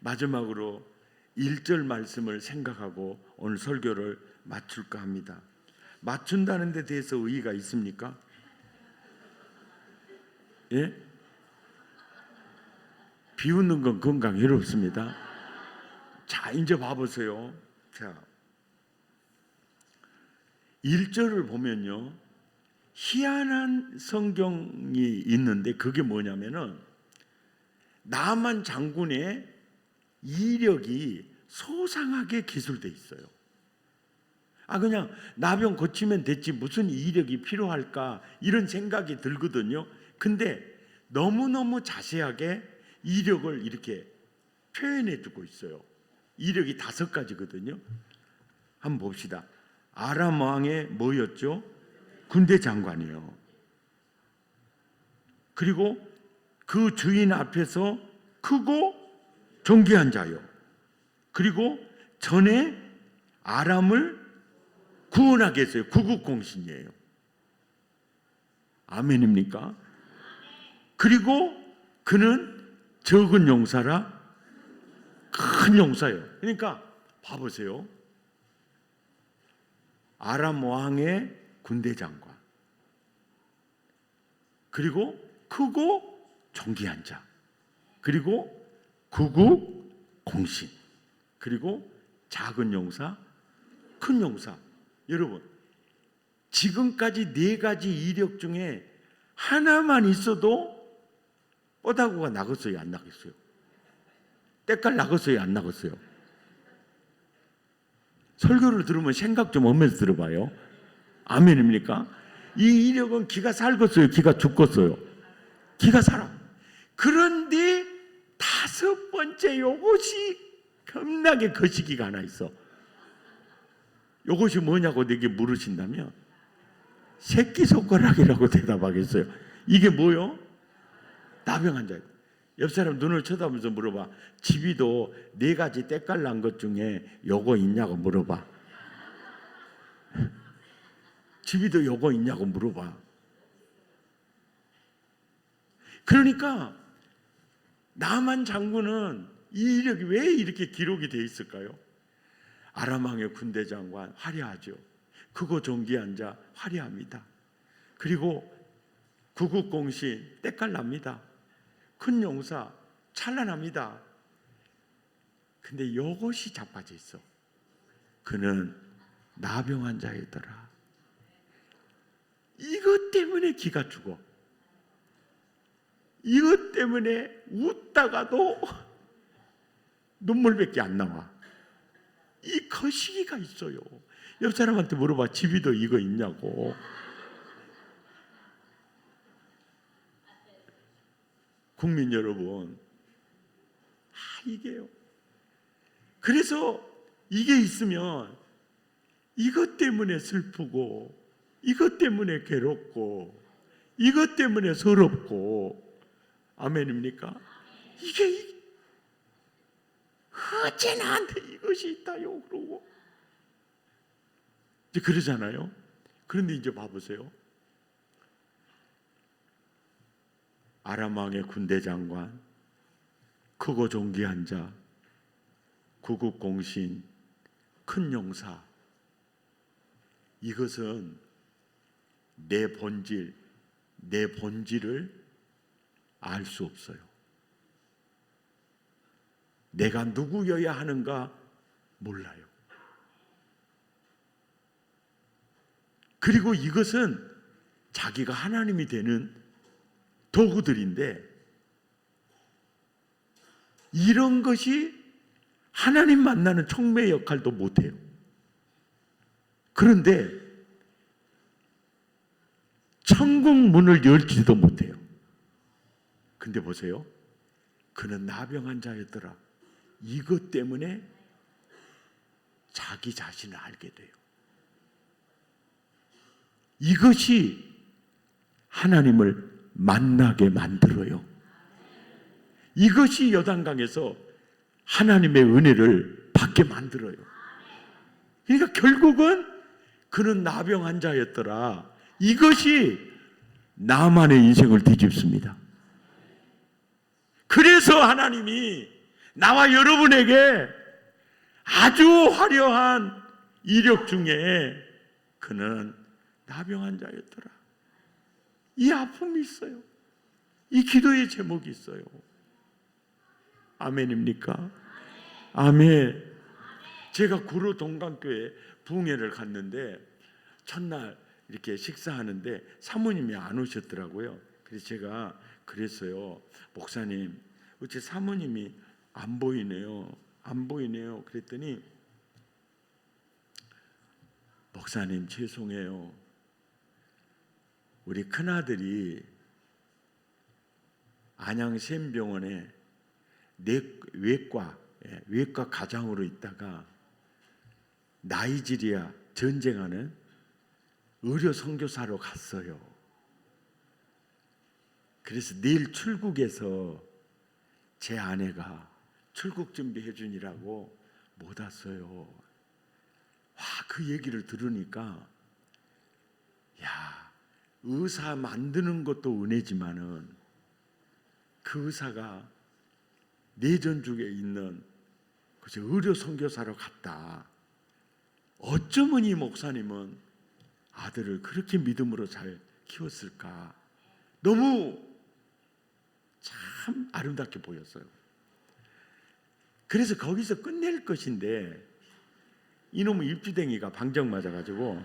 마지막으로 1절 말씀을 생각하고 오늘 설교를 마칠까 합니다. 맞춘다는 데 대해서 의의가 있습니까? 예? 비웃는 건 건강에 해롭습니다. 자, 이제 봐보세요. 자, 1절을 보면요, 희한한 성경이 있는데 그게 뭐냐면은 나만 장군의 이력이 소상하게 기술돼 있어요. 그냥 나병 고치면 됐지 무슨 이력이 필요할까 이런 생각이 들거든요. 근데 너무너무 자세하게 이력을 이렇게 표현해 두고 있어요. 이력이 5가지거든요. 한번 봅시다. 아람 왕의 뭐였죠? 군대 장관이요. 그리고 그 주인 앞에서 크고 존귀한 자요. 그리고 전에 아람을 구원하게 했어요. 구국공신이에요. 아멘입니까? 그리고 그는 적은 용사라 큰 용사예요. 그러니까 봐보세요. 아람 왕의 군대 장관, 그리고 크고 존귀한 자, 그리고 구국 공신, 그리고 작은 용사, 큰 용사. 여러분, 지금까지 4가지 이력 중에 하나만 있어도 뽀다구가 나갔어요, 안 나갔어요? 때깔 나갔어요, 안 나갔어요? 설교를 들으면 생각 좀 하면서 들어봐요. 아멘입니까? 이 이력은 기가 살겠어요, 기가 죽겠어요? 기가 살아. 그런데 5번째 요것이 겁나게 거시기가 하나 있어. 요것이 뭐냐고 내게 물으신다면 새끼손가락이라고 대답하겠어요. 이게 뭐요? 나병한 자. 옆 사람 눈을 쳐다보면서 물어봐. 집이도 4가지 때깔 난 것 중에 요거 있냐고 물어봐. 집이도 요거 있냐고 물어봐. 그러니까 나만 장군은 이 이력이 왜 이렇게 기록이 돼 있을까요? 아람 왕의 군대 장관 화려하죠. 크고 존귀한 자 화려합니다. 그리고 구국 공신 때깔 납니다. 큰 용사 찬란합니다. 근데 이것이 자빠져 있어. 그는 나병한 자이더라. 이것 때문에 기가 죽어. 이것 때문에 웃다가도 눈물밖에 안 나와. 이 거시기가 있어요. 옆 사람한테 물어봐. 집이도 이거 있냐고. 국민 여러분, 이게요. 그래서 이게 있으면 이것 때문에 슬프고, 이것 때문에 괴롭고, 이것 때문에 서럽고, 아멘입니까? 이게 어째 나한테 이것이 있다요 그러고 이제 그러잖아요. 그런데 이제 봐보세요. 아람 왕의 군대 장관, 크고 존귀한 자, 구국 공신, 큰 용사. 이것은 내 본질을 알 수 없어요. 내가 누구여야 하는가 몰라요. 그리고 이것은 자기가 하나님이 되는 도구들인데, 이런 것이 하나님 만나는 촉매 역할도 못해요. 그런데 천국 문을 열지도 못해요. 근데 보세요. 그는 나병한 자였더라. 이것 때문에 자기 자신을 알게 돼요. 이것이 하나님을 만나게 만들어요. 이것이 요단강에서 하나님의 은혜를 받게 만들어요. 그러니까 결국은 그는 나병한 자였더라. 이것이 나만의 인생을 뒤집습니다. 그래서 하나님이 나와 여러분에게 아주 화려한 이력 중에 그는 나병한 자였더라. 이 아픔이 있어요. 이 기도의 제목이 있어요. 아멘입니까? 아멘. 제가 구로 동강교회 부흥회를 갔는데 첫날 이렇게 식사하는데 사모님이 안 오셨더라고요. 그래서 제가 그랬어요. 목사님, 어째 사모님이 안 보이네요. 안 보이네요. 그랬더니 목사님 죄송해요. 우리 큰아들이 안양샘병원에 외과 가장으로 있다가 나이지리아 전쟁하는 의료 선교사로 갔어요. 그래서 내일 출국해서 제 아내가 출국 준비해 주니라고 못 왔어요. 와, 그 얘기를 들으니까 야, 의사 만드는 것도 은혜지만은 그 의사가 내전중에 있는 의료 선교사로 갔다. 어쩌면 이 목사님은 아들을 그렇게 믿음으로 잘 키웠을까. 너무 참 아름답게 보였어요. 그래서 거기서 끝낼 것인데 이놈의 입주댕이가 방정 맞아가지고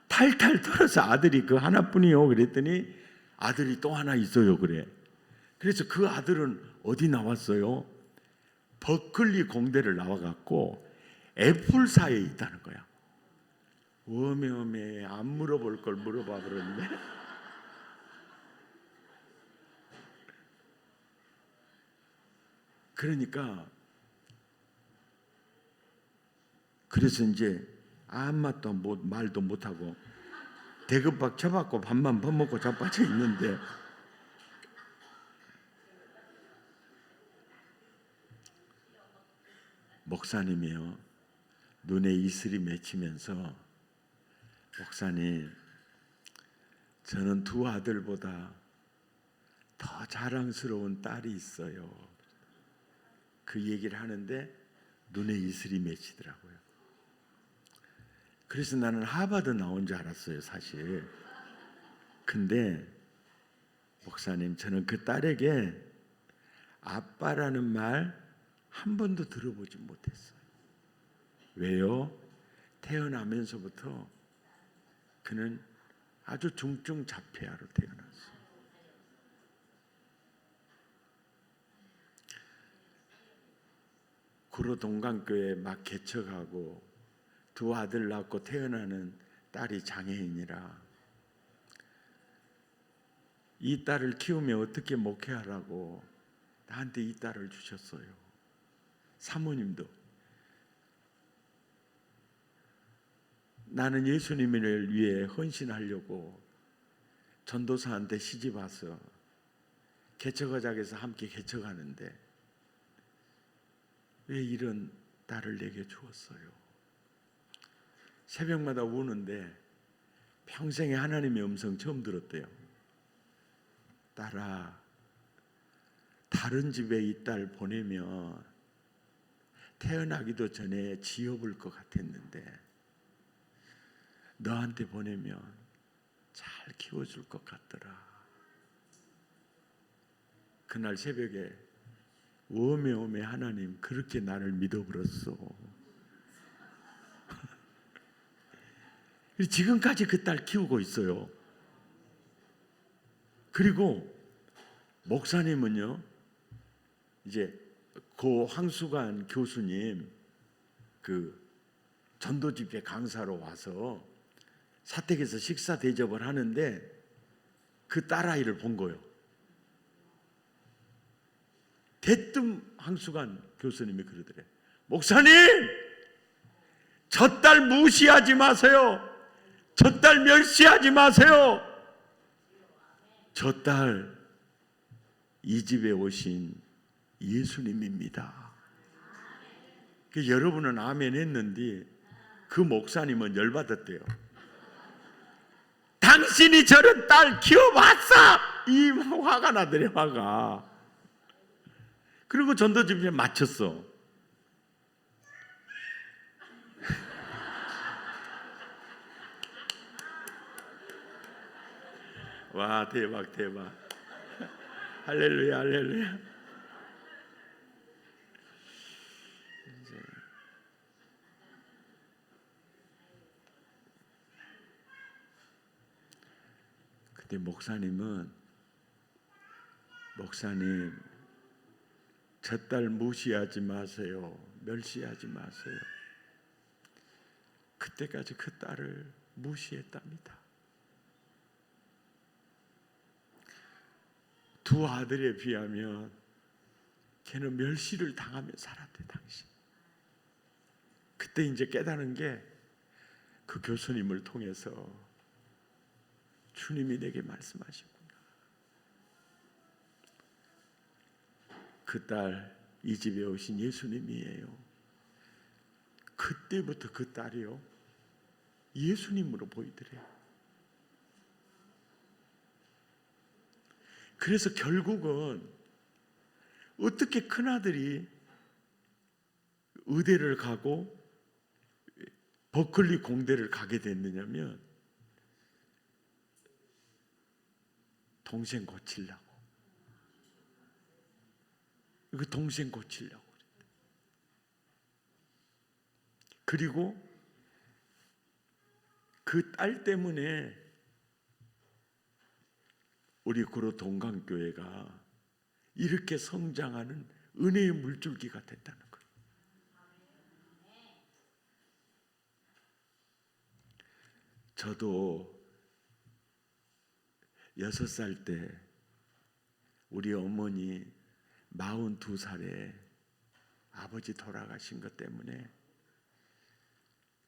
탈탈 털어서 아들이 그 하나뿐이요 그랬더니 아들이 또 하나 있어요 그래. 그래서 그 아들은 어디 나왔어요? 버클리 공대를 나와갖고 애플사에 있다는 거야. 어메어메 안 물어볼 걸 물어봐 버렸네. 그러니까 그래서 이제 아무 말도 못하고 대급박 쳐받고 밥만 퍼먹고 자빠져 있는데 목사님이요 눈에 이슬이 맺히면서 목사님 저는 두 아들보다 더 자랑스러운 딸이 있어요. 그 얘기를 하는데 눈에 이슬이 맺히더라고요. 그래서 나는 하버드 나온 줄 알았어요 사실. 근데 목사님 저는 그 딸에게 아빠라는 말 한 번도 들어보지 못했어요. 왜요? 태어나면서부터 그는 아주 중증자폐아로 태어났어요. 구로 동강교회 막 개척하고 두 아들 낳고 태어나는 딸이 장애인이라 이 딸을 키우며 어떻게 목회하라고 나한테 이 딸을 주셨어요. 사모님도 나는 예수님을 위해 헌신하려고 전도사한테 시집 와서 개척의작에서 함께 개척하는데 왜 이런 딸을 내게 주었어요? 새벽마다 우는데 평생에 하나님의 음성 처음 들었대요. 딸아, 다른 집에 이 딸 보내면 태어나기도 전에 지어볼 것 같았는데 너한테 보내면 잘 키워줄 것 같더라. 그날 새벽에 오메오메 하나님 그렇게 나를 믿어버렸어. 지금까지 그 딸 키우고 있어요. 그리고 목사님은요 이제 고 황수관 교수님 그 전도집회 강사로 와서 사택에서 식사 대접을 하는데 그 딸아이를 본 거예요. 대뜸 황수관 교수님이 그러더래. 목사님, 저 딸 무시하지 마세요. 저 딸 멸시하지 마세요. 저 딸 이 집에 오신 예수님입니다. 여러분은 아멘 했는데 그 목사님은 열받았대요. 당신이 저런 딸 키워봤어! 이 화가 나더래, 화가. 그리고 전도집에 마쳤어. 와, 대박, 대박. 할렐루야, 할렐루야. 그때 목사님 저 딸 무시하지 마세요. 멸시하지 마세요. 그때까지 그 딸을 무시했답니다. 두 아들에 비하면 걔는 멸시를 당하며 살았대, 당신. 그때 이제 깨달은 게 그 교수님을 통해서 주님이 내게 말씀하시구나. 그 딸, 이 집에 오신 예수님이에요. 그때부터 그 딸이요 예수님으로 보이더래요. 그래서 결국은 어떻게 큰아들이 의대를 가고 버클리 공대를 가게 됐느냐면 동생 고치려고. 그 동생 고치려고. 그리고 그 딸 때문에 우리 구로 동강교회가 이렇게 성장하는 은혜의 물줄기가 됐다는 거예요. 저도 6살 때 우리 어머니 42살에 아버지 돌아가신 것 때문에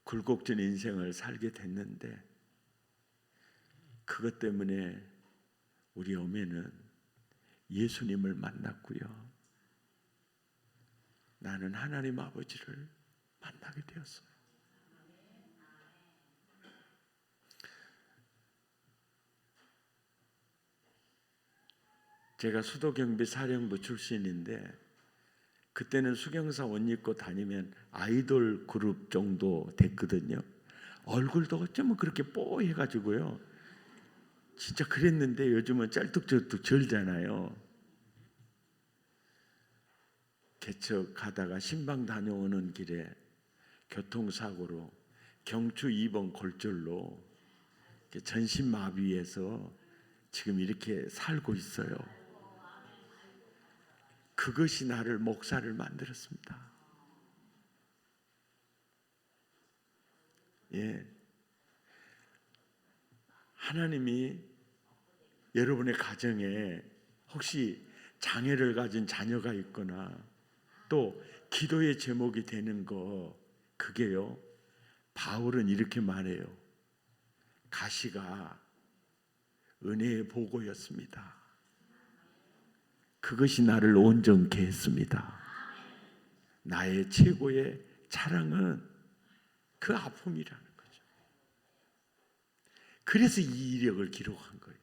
굴곡진 인생을 살게 됐는데, 그것 때문에 우리 어머니는 예수님을 만났고요. 나는 하나님 아버지를 만나게 되었어요. 제가 수도경비 사령부 출신인데 그때는 수경사 옷 입고 다니면 아이돌 그룹 정도 됐거든요. 얼굴도 어쩌면 그렇게 뽀해가지고요. 진짜 그랬는데 요즘은 짤뚝짤뚝 절잖아요. 개척하다가 신방 다녀오는 길에 교통사고로 경추 2번 골절로 전신마비해서 지금 이렇게 살고 있어요. 그것이 나를 목사를 만들었습니다. 예. 하나님이 여러분의 가정에 혹시 장애를 가진 자녀가 있거나 또 기도의 제목이 되는 거, 그게요, 바울은 이렇게 말해요. 가시가 은혜의 보고였습니다. 그것이 나를 온전케 했습니다. 나의 최고의 자랑은 그 아픔이라는 거죠. 그래서 이 이력을 기록한 거예요.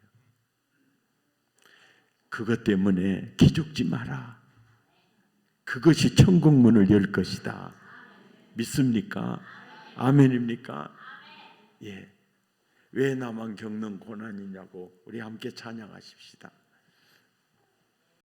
그것 때문에 기죽지 마라. 그것이 천국 문을 열 것이다. 믿습니까? 아멘입니까? 예. 왜 나만 겪는 고난이냐고 우리 함께 찬양하십시다.